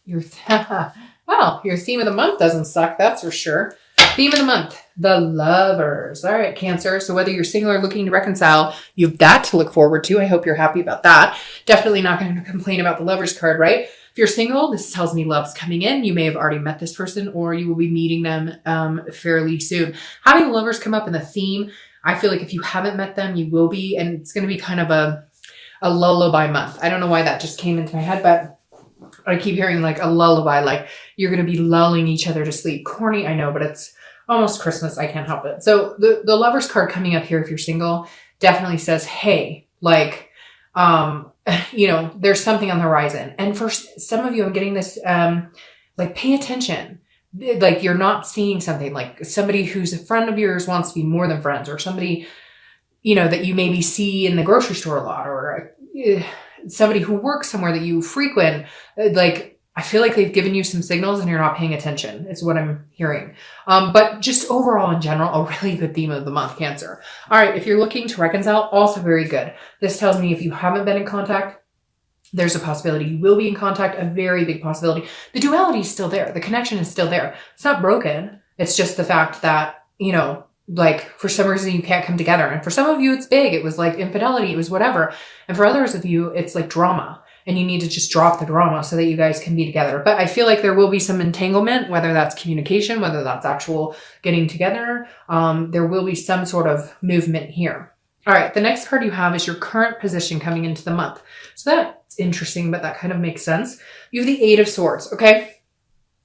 Your well, your theme of the month doesn't suck, that's for sure. Theme of the month, the lovers. All right, Cancer. So whether you're single or looking to reconcile, you have that to look forward to. I hope you're happy about that. Definitely not going to complain about the lovers card, right? If you're single, this tells me love's coming in. You may have already met this person or you will be meeting them fairly soon. Having lovers come up in the theme, I feel like if you haven't met them, you will be. And it's going to be kind of a lullaby month. I don't know why that just came into my head, but I keep hearing like a lullaby, like you're going to be lulling each other to sleep. Corny, I know, but it's almost Christmas. I can't help it. So the lovers card coming up here, if you're single, definitely says, hey, like, there's something on the horizon. And for some of you, I'm getting this, like, pay attention. Like you're not seeing something, like somebody who's a friend of yours wants to be more than friends, or somebody, that you maybe see in the grocery store a lot, or somebody who works somewhere that you frequent. Like, I feel like they've given you some signals and you're not paying attention is what I'm hearing. But just overall in general, a really good theme of the month, Cancer. All right. If you're looking to reconcile, also very good. This tells me if you haven't been in contact, there's a possibility you will be in contact, a very big possibility. The duality is still there. The connection is still there. It's not broken. It's just the fact that, like for some reason you can't come together. And for some of you, it's big. It was like infidelity. It was whatever. And for others of you, it's like drama. And you need to just drop the drama so that you guys can be together. But I feel like there will be some entanglement, whether that's communication, whether that's actual getting together. There will be some sort of movement here. All right. The next card you have is your current position coming into the month. So that's interesting, but that kind of makes sense. You have the Eight of Swords. Okay.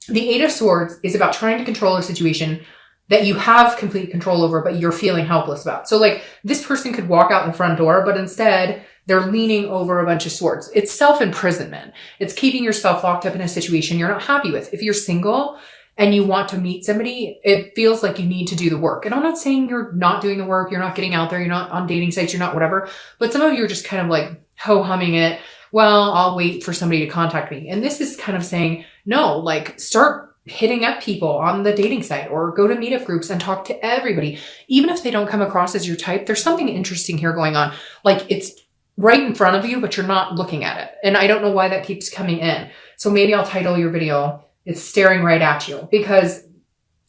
The Eight of Swords is about trying to control a situation that you have complete control over, but you're feeling helpless about. So like this person could walk out the front door, but instead they're leaning over a bunch of swords. It's self-imprisonment. It's keeping yourself locked up in a situation you're not happy with. If you're single and you want to meet somebody, it feels like you need to do the work. And I'm not saying you're not doing the work. You're not getting out there. You're not on dating sites. You're not whatever. But some of you are just kind of like ho-humming it. Well, I'll wait for somebody to contact me. And this is kind of saying, no, like start hitting up people on the dating site or go to meetup groups and talk to everybody. Even if they don't come across as your type, there's something interesting here going on. Like it's right in front of you, but you're not looking at it. And I don't know why that keeps coming in. So maybe I'll title your video, It's Staring Right at You, because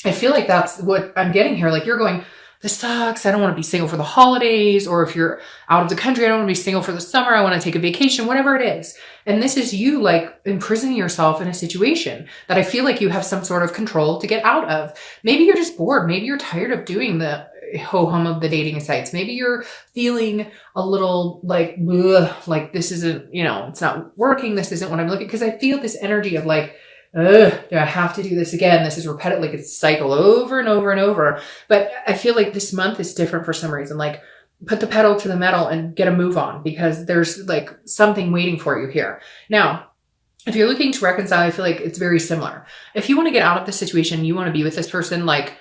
I feel like that's what I'm getting here. Like you're going, this sucks. I don't want to be single for the holidays. Or if you're out of the country, I don't want to be single for the summer. I want to take a vacation, whatever it is. And this is you like imprisoning yourself in a situation that I feel like you have some sort of control to get out of. Maybe you're just bored. Maybe you're tired of doing the ho-hum of the dating sites. Maybe you're feeling a little like, ugh, like this isn't, it's not working. This isn't what I'm looking, because I feel this energy of like, ugh, do I have to do this again? This is repetitive, like it's cycle over and over and over. But I feel like this month is different for some reason. Like put the pedal to the metal and get a move on, because there's like something waiting for you here. Now, if you're looking to reconcile, I feel like it's very similar. If you want to get out of the situation, you want to be with this person, like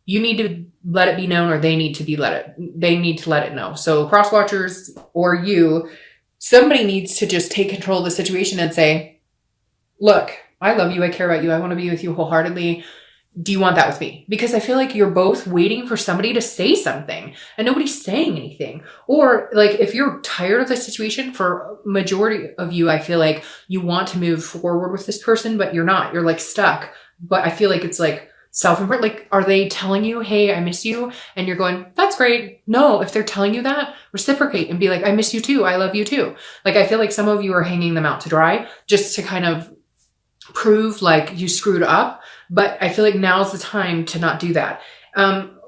you need to let it be known, or they need to let it know. So cross watchers or you, somebody needs to just take control of the situation and say, look, I love you. I care about you. I want to be with you wholeheartedly. Do you want that with me? Because I feel like you're both waiting for somebody to say something and nobody's saying anything. Or like if you're tired of the situation, for majority of you, I feel like you want to move forward with this person, but you're not. You're like stuck. But I feel like it's like self-import. Like, are they telling you, hey, I miss you? And you're going, that's great. No, if they're telling you that, reciprocate and be like, I miss you too. I love you too. Like, I feel like some of you are hanging them out to dry just to kind of prove like you screwed up. But I feel like now's the time to not do that.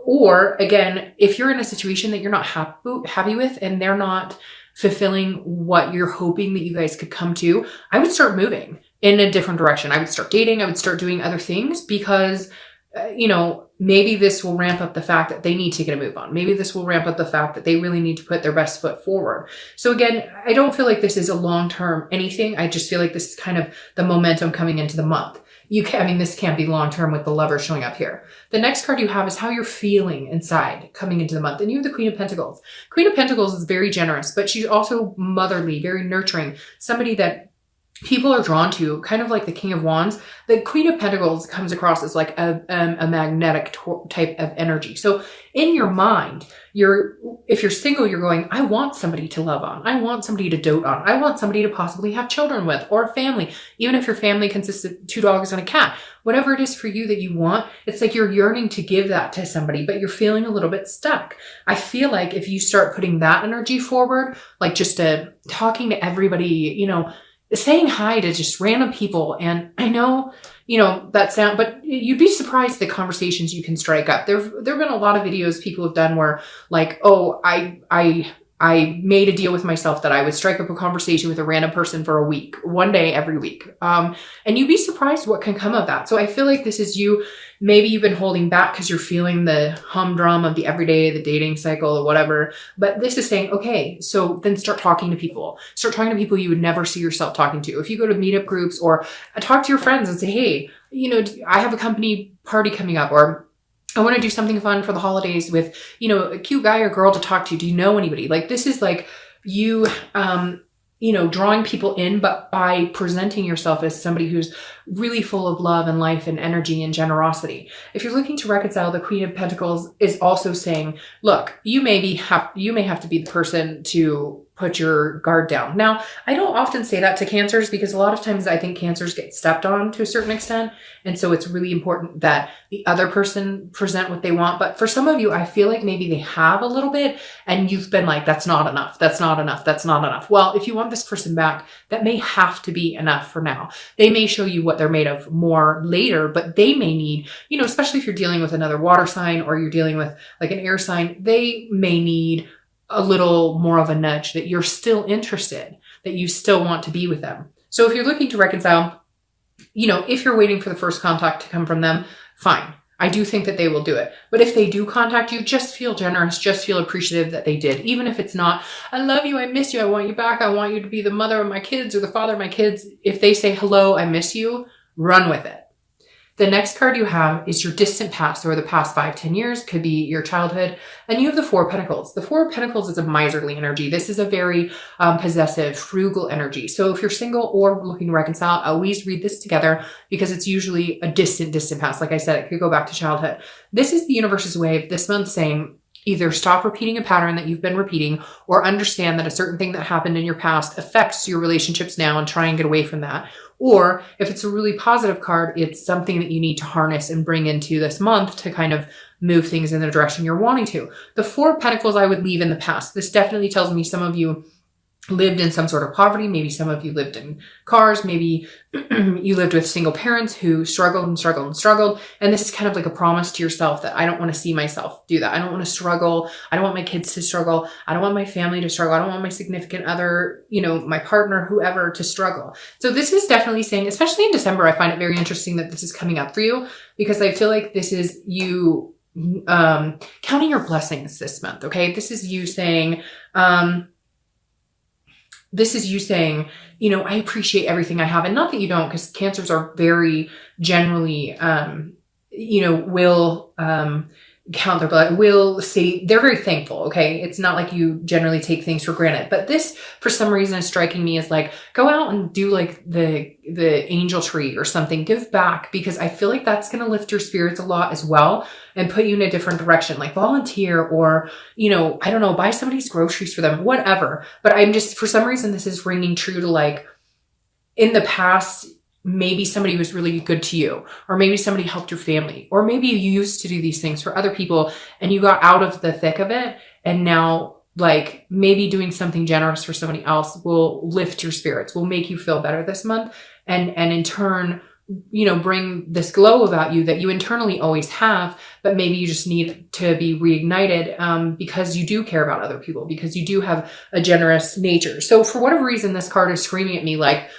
Or again, if you're in a situation that you're not happy with and they're not fulfilling what you're hoping that you guys could come to, I would start moving in a different direction. I would start dating. I would start doing other things, because maybe this will ramp up the fact that they need to get a move on. Maybe this will ramp up the fact that they really need to put their best foot forward. So again, I don't feel like this is a long-term anything. I just feel like this is kind of the momentum coming into the month. This can't be long-term with the Lover showing up here. The next card you have is how you're feeling inside coming into the month. And you have the Queen of Pentacles. Queen of Pentacles is very generous, but she's also motherly, very nurturing. Somebody that people are drawn to, kind of like the King of Wands. The Queen of Pentacles comes across as like a magnetic type of energy. So in your mind, if you're single, you're going, I want somebody to love on. I want somebody to dote on. I want somebody to possibly have children with, or a family. Even if your family consists of 2 dogs and a cat, whatever it is for you that you want, it's like you're yearning to give that to somebody, but you're feeling a little bit stuck. I feel like if you start putting that energy forward, like just talking to everybody, saying hi to just random people. And I know, but you'd be surprised the conversations you can strike up. There've been a lot of videos people have done where like, oh, I made a deal with myself that I would strike up a conversation with a random person for a week, one day every week. And you'd be surprised what can come of that. So I feel like this is you. Maybe you've been holding back because you're feeling the humdrum of the everyday, the dating cycle or whatever. But this is saying, okay, so then start talking to people. Start talking to people you would never see yourself talking to. If you go to meetup groups or talk to your friends and say, hey, I have a company party coming up, or I want to do something fun for the holidays with, a cute guy or girl to talk to. Do you know anybody? Like this is like you, drawing people in, but by presenting yourself as somebody who's really full of love and life and energy and generosity. If you're looking to reconcile, the Queen of Pentacles is also saying, look, you may have to be the person to put your guard down. Now, I don't often say that to Cancers because a lot of times I think Cancers get stepped on to a certain extent. And so it's really important that the other person present what they want. But for some of you, I feel like maybe they have a little bit and you've been like, that's not enough. That's not enough. That's not enough. Well, if you want this person back, that may have to be enough for now. They may show you what they're made of more later, but they may need, especially if you're dealing with another water sign or you're dealing with like an air sign, they may need a little more of a nudge that you're still interested, that you still want to be with them. So if you're looking to reconcile, if you're waiting for the first contact to come from them, fine. I do think that they will do it. But if they do contact you, just feel generous, just feel appreciative that they did. Even if it's not, I love you, I miss you, I want you back, I want you to be the mother of my kids or the father of my kids. If they say, hello, I miss you, run with it. The next card you have is your distant past, or the past 5-10 years, could be your childhood. And you have the Four of Pentacles. The Four of Pentacles is a miserly energy. This is a very possessive, frugal energy. So if you're single or looking to reconcile, always read this together because it's usually a distant past. Like I said, it could go back to childhood. This is the universe's way of this month saying, either stop repeating a pattern that you've been repeating or understand that a certain thing that happened in your past affects your relationships now and try and get away from that. Or if it's a really positive card, it's something that you need to harness and bring into this month to kind of move things in the direction you're wanting to. The Four of Pentacles I would leave in the past. This definitely tells me some of you lived in some sort of poverty. Maybe some of you lived in cars. Maybe you lived with single parents who struggled and struggled and struggled. And this is kind of like a promise to yourself that I don't want to see myself do that. I don't want to struggle. I don't want my kids to struggle. I don't want my family to struggle. I don't want my significant other, my partner, whoever, to struggle. So this is definitely saying, especially in December, I find it very interesting that this is coming up for you because I feel like this is you counting your blessings this month. Okay. This is you saying, I appreciate everything I have. And not that you don't, because Cancers are very generally, will count their blood, will say they're very thankful. Okay. It's not like you generally take things for granted, but this for some reason is striking me as like, go out and do like the angel tree or something, give back, because I feel like that's going to lift your spirits a lot as well and put you in a different direction, like volunteer or, I don't know, buy somebody's groceries for them, whatever. But I'm just, for some reason, this is ringing true to like in the past, maybe somebody was really good to you, or maybe somebody helped your family, or maybe you used to do these things for other people and you got out of the thick of it. And now like maybe doing something generous for somebody else will lift your spirits, will make you feel better this month. And in turn, bring this glow about you that you internally always have, but maybe you just need to be reignited because you do care about other people, because you do have a generous nature. So for whatever reason, this card is screaming at me like,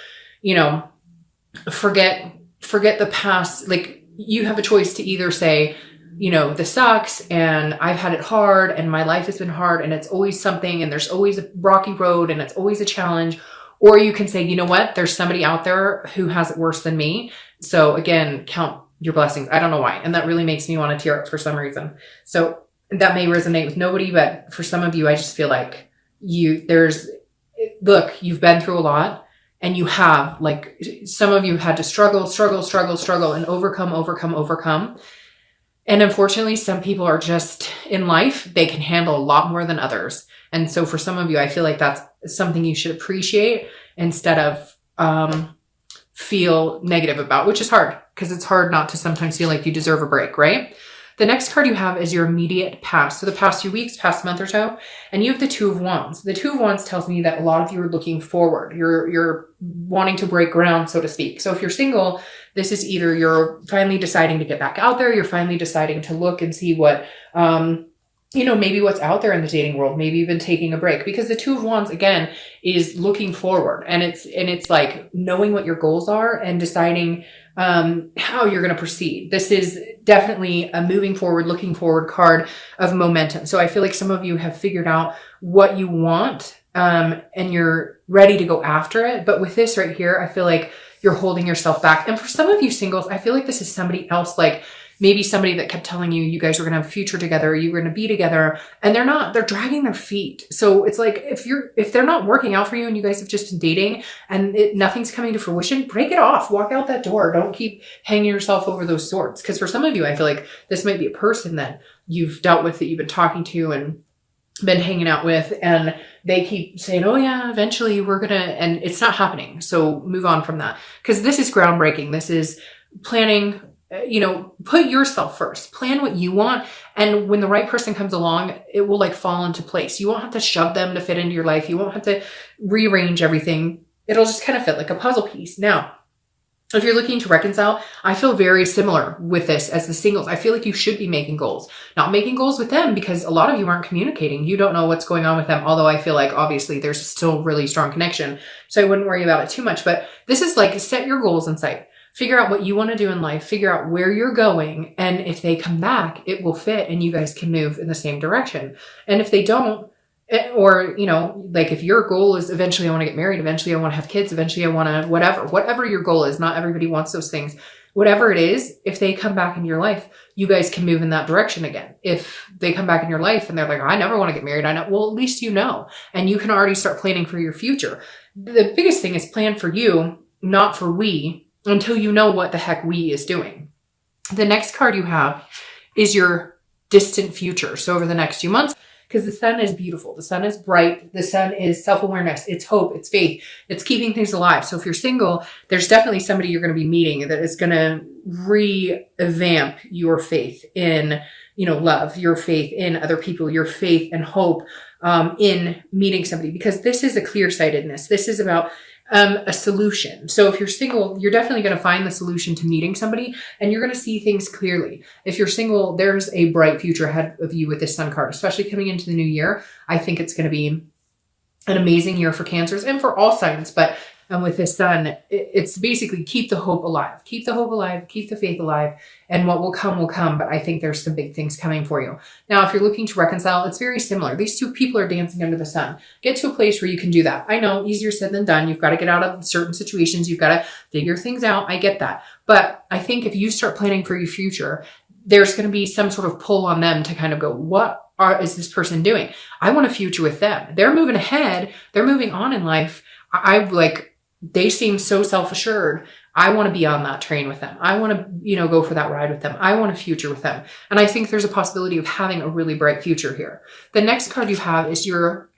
forget the past. Like you have a choice to either say, this sucks and I've had it hard and my life has been hard and it's always something and there's always a rocky road and it's always a challenge. Or you can say, you know what, there's somebody out there who has it worse than me. So again, count your blessings. I don't know why. And that really makes me want to tear up for some reason. So that may resonate with nobody, but for some of you, I just feel like you've been through a lot. and you have, like, some of you had to struggle and overcome. And unfortunately, some people are just in life, they can handle a lot more than others. And so for some of you, I feel like that's something you should appreciate instead of feel negative about, which is hard because it's hard not to sometimes feel like you deserve a break, right? The next card you have is your immediate past. So the past few weeks, past month or so, and you have the Two of Wands. The Two of Wands tells me that a lot of you are looking forward. You're wanting to break ground, so to speak. So if you're single, this is either you're finally deciding to get back out there, you're finally deciding to look and see what, maybe what's out there in the dating world, maybe even taking a break, because the Two of Wands, again, is looking forward, and it's like knowing what your goals are and deciding how you're going to proceed. This is definitely a moving forward, looking forward card of momentum. So I feel like some of you have figured out what you want, and you're ready to go after it. But with this right here, I feel like you're holding yourself back. And for some of you singles, I feel like this is somebody else, like maybe somebody that kept telling you, you guys were going to have a future together, you were going to be together, and they're not, they're dragging their feet. So it's like, if they're not working out for you and you guys have just been dating and nothing's coming to fruition, break it off, walk out that door. Don't keep hanging yourself over those swords. Because for some of you, I feel like this might be a person that you've dealt with, that you've been talking to and been hanging out with, and they keep saying, oh yeah, eventually we're gonna, and it's not happening. So move on from that, because this is groundbreaking. This is planning, put yourself first, plan what you want. And when the right person comes along, it will like fall into place. You won't have to shove them to fit into your life. You won't have to rearrange everything. It'll just kind of fit like a puzzle piece. Now, if you're looking to reconcile, I feel very similar with this as the singles. I feel like you should be making goals, not making goals with them, because a lot of you aren't communicating. You don't know what's going on with them. Although I feel like obviously there's still really strong connection. So I wouldn't worry about it too much, but this is like set your goals in sight. Figure out what you want to do in life, figure out where you're going. And if they come back, it will fit and you guys can move in the same direction. And if they don't, or, like if your goal is eventually I want to get married, eventually I want to have kids, eventually I want to, whatever your goal is, not everybody wants those things. Whatever it is, if they come back in your life, you guys can move in that direction again. If they come back in your life and they're like, I never want to get married, well, at least and you can already start planning for your future. The biggest thing is plan for you, not for we, until you know what the heck we is doing. The next card you have is your distant future. So over the next few months, because the sun is beautiful, the sun is bright, the sun is self-awareness, it's hope, it's faith, it's keeping things alive. So if you're single, there's definitely somebody you're going to be meeting that is going to revamp your faith in, love, your faith in other people, your faith and hope in meeting somebody, because this is a clear-sightedness. This is about a solution. So if you're single, you're definitely going to find the solution to meeting somebody and you're going to see things clearly. If you're single, there's a bright future ahead of you with this sun card, especially coming into the new year. I think it's going to be an amazing year for Cancers and for all signs. But with this sun, it's basically keep the hope alive, keep the faith alive, and what will come will come. But I think there's some big things coming for you. Now, if you're looking to reconcile, it's very similar. These two people are dancing under the sun. Get to a place where you can do that. I know, easier said than done. You've got to get out of certain situations. You've got to figure things out. I get that. But I think if you start planning for your future, there's going to be some sort of pull on them to kind of go, what is this person doing? I want a future with them. They're moving ahead. They're moving on in life. They seem so self-assured. I want to be on that train with them. I want to, go for that ride with them. I want a future with them. And I think there's a possibility of having a really bright future here. The next card you have is your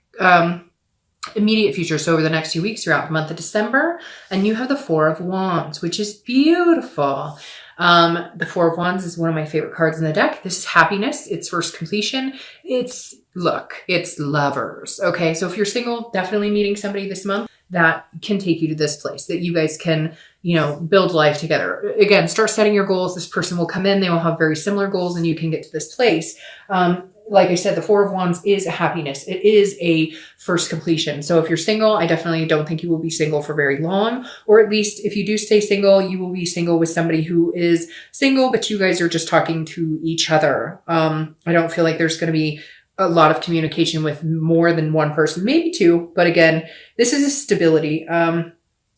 immediate future. So over the next few weeks, throughout the month of December, and you have the Four of Wands, which is beautiful. The Four of Wands is one of my favorite cards in the deck. This is happiness. It's first completion. It's lovers. Okay. So if you're single, definitely meeting somebody this month that can take you to this place, that you guys can, build life together. Again, start setting your goals. This person will come in. They will have very similar goals and you can get to this place. Like I said, the Four of Wands is a happiness. It is a first completion. So if you're single, I definitely don't think you will be single for very long, or at least if you do stay single, you will be single with somebody who is single, but you guys are just talking to each other. I don't feel like there's going to be a lot of communication with more than one person, maybe two. But again, this is a stability.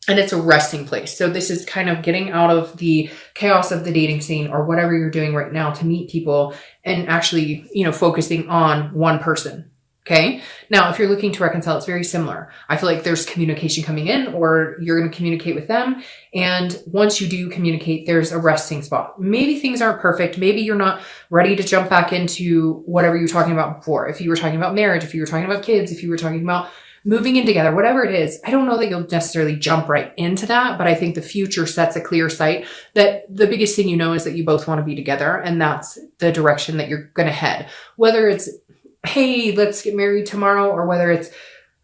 And it's a resting place. So this is kind of getting out of the chaos of the dating scene or whatever you're doing right now to meet people and actually, focusing on one person. Okay. Now, if you're looking to reconcile, it's very similar. I feel like there's communication coming in, or you're going to communicate with them. And once you do communicate, there's a resting spot. Maybe things aren't perfect. Maybe you're not ready to jump back into whatever you were talking about before. If you were talking about marriage, if you were talking about kids, if you were talking about moving in together, whatever it is, I don't know that you'll necessarily jump right into that, but I think the future sets a clear sight that the biggest thing you know is that you both want to be together, and that's the direction that you're going to head. Whether it's, hey, let's get married tomorrow, or whether it's,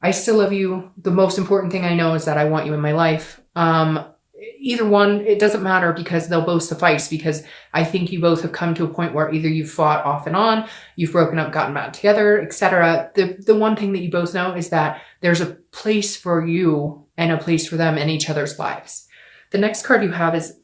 I still love you. The most important thing I know is that I want you in my life. Either one, it doesn't matter, because they'll both suffice, because I think you both have come to a point where either you've fought off and on, you've broken up, gotten back together, etc. The one thing that you both know is that there's a place for you and a place for them in each other's lives. The next card you have is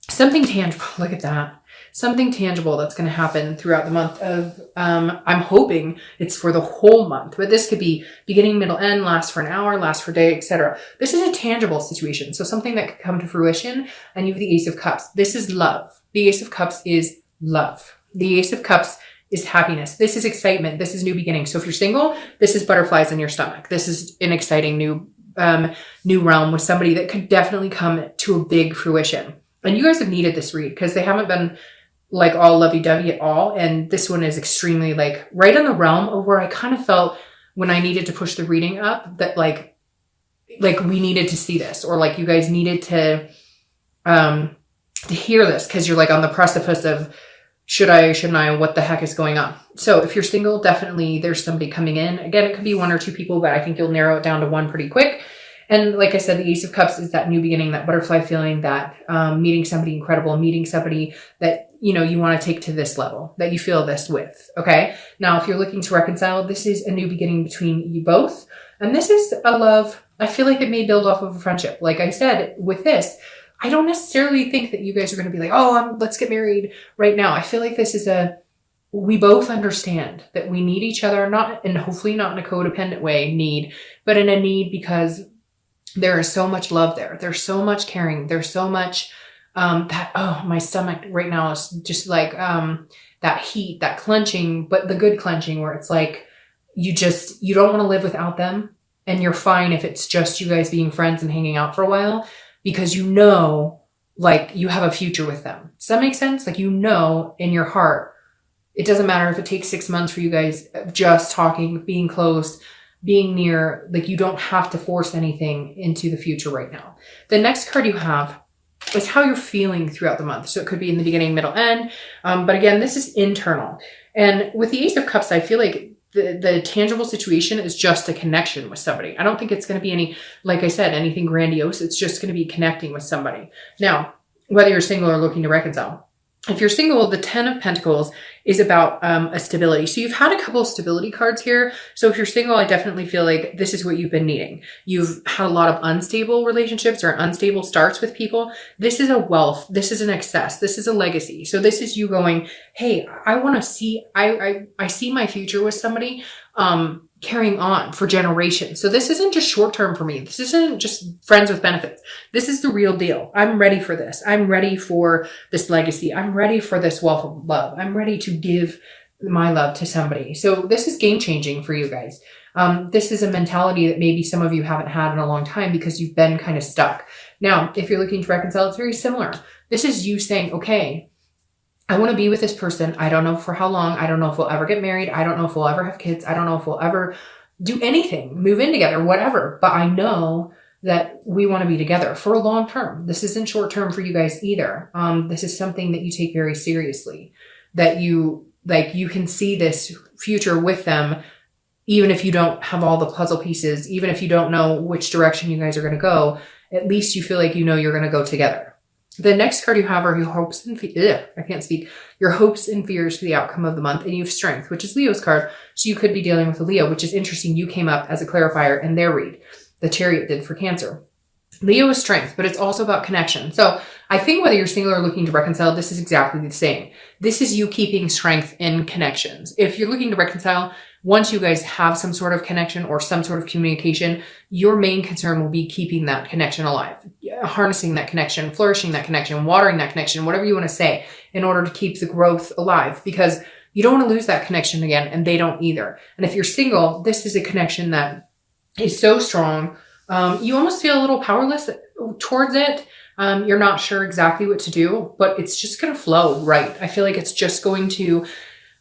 something tangible. Look at that. Something tangible that's going to happen throughout the month of, I'm hoping it's for the whole month, but this could be beginning, middle, end, last for an hour, last for a day, etc. This is a tangible situation. So something that could come to fruition. And you have the Ace of Cups. This is love. The Ace of Cups is love. The Ace of Cups is happiness. This is excitement. This is new beginnings. So if you're single, this is butterflies in your stomach. This is an exciting new realm with somebody that could definitely come to a big fruition. And you guys have needed this read, because they haven't been like all lovey-dovey at all. And this one is extremely like right on the realm of where I kind of felt when I needed to push the reading up that like we needed to see this, or like you guys needed to hear this, because you're like on the precipice of should I, shouldn't I, what the heck is going on? So if you're single, definitely there's somebody coming in. Again, it could be one or two people, but I think you'll narrow it down to one pretty quick. And like I said, the Ace of Cups is that new beginning, that butterfly feeling, that meeting somebody incredible, meeting somebody that, you know, you want to take to this level, that you feel this with. Okay. Now, if you're looking to reconcile, this is a new beginning between you both. And this is a love. I feel like it may build off of a friendship. Like I said, with this, I don't necessarily think that you guys are going to be like, oh, let's get married right now. I feel like this is we both understand that we need each other, not, and hopefully not in a codependent way, but in a need, because there is so much love there. There's so much caring. There's so much that, oh, my stomach right now is just like that heat, that clenching, but the good clenching where it's like you don't want to live without them. And you're fine if it's just you guys being friends and hanging out for a while, because you know, like you have a future with them. Does that make sense? Like, you know, in your heart, it doesn't matter if it takes 6 months for you guys just talking, being close, being near, like you don't have to force anything into the future right now. The next card you have is how you're feeling throughout the month. So it could be in the beginning, middle, end. But again, this is internal. And with the Ace of Cups, I feel like the tangible situation is just a connection with somebody. I don't think it's going to be any, like I said, anything grandiose. It's just going to be connecting with somebody. Now, whether you're single or looking to reconcile, if you're single, the 10 of Pentacles is about a stability. So you've had a couple of stability cards here. So if you're single, I definitely feel like this is what you've been needing. You've had a lot of unstable relationships or unstable starts with people. This is a wealth. This is an excess. This is a legacy. So this is you going, hey, I want to see, I see my future with somebody carrying on for generations. So this isn't just short term for me. This isn't just friends with benefits. This is the real deal. I'm ready for this. I'm ready for this legacy. I'm ready for this wealth of love. I'm ready to give my love to somebody. So this is game changing for you guys. This is a mentality that maybe some of you haven't had in a long time because you've been kind of stuck. Now, if you're looking to reconcile, it's very similar. This is you saying, okay, I want to be with this person. I don't know for how long. I don't know if we'll ever get married. I don't know if we'll ever have kids. I don't know if we'll ever do anything, move in together, whatever. But I know that we want to be together for a long term. This isn't short term for you guys either. This is something that you take very seriously, that you can see this future with them, even if you don't have all the puzzle pieces, even if you don't know which direction you guys are going to go, at least you feel like you know you're going to go together. The next card you have are your hopes and your hopes and fears for the outcome of the month, and you have strength, which is Leo's card. So you could be dealing with a Leo, which is interesting. You came up as a clarifier in their read. The Chariot did for Cancer. Leo is strength, but it's also about connection. So I think whether you're single or looking to reconcile, this is exactly the same. This is you keeping strength in connections. If you're looking to reconcile, once you guys have some sort of connection or some sort of communication, your main concern will be keeping that connection alive, harnessing that connection, flourishing that connection, watering that connection, whatever you want to say, in order to keep the growth alive. Because You don't want to lose that connection again, and they don't either. And if you're single, this is a connection that is so strong. You almost feel a little powerless towards it. You're not sure exactly what to do, but it's just going to flow right. I feel like it's just going to,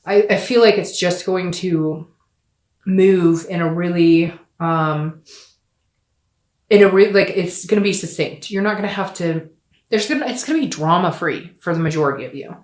I feel like it's just going to move in a really, like it's going to be succinct. You're not going to have to, it's going to be drama free for the majority of you.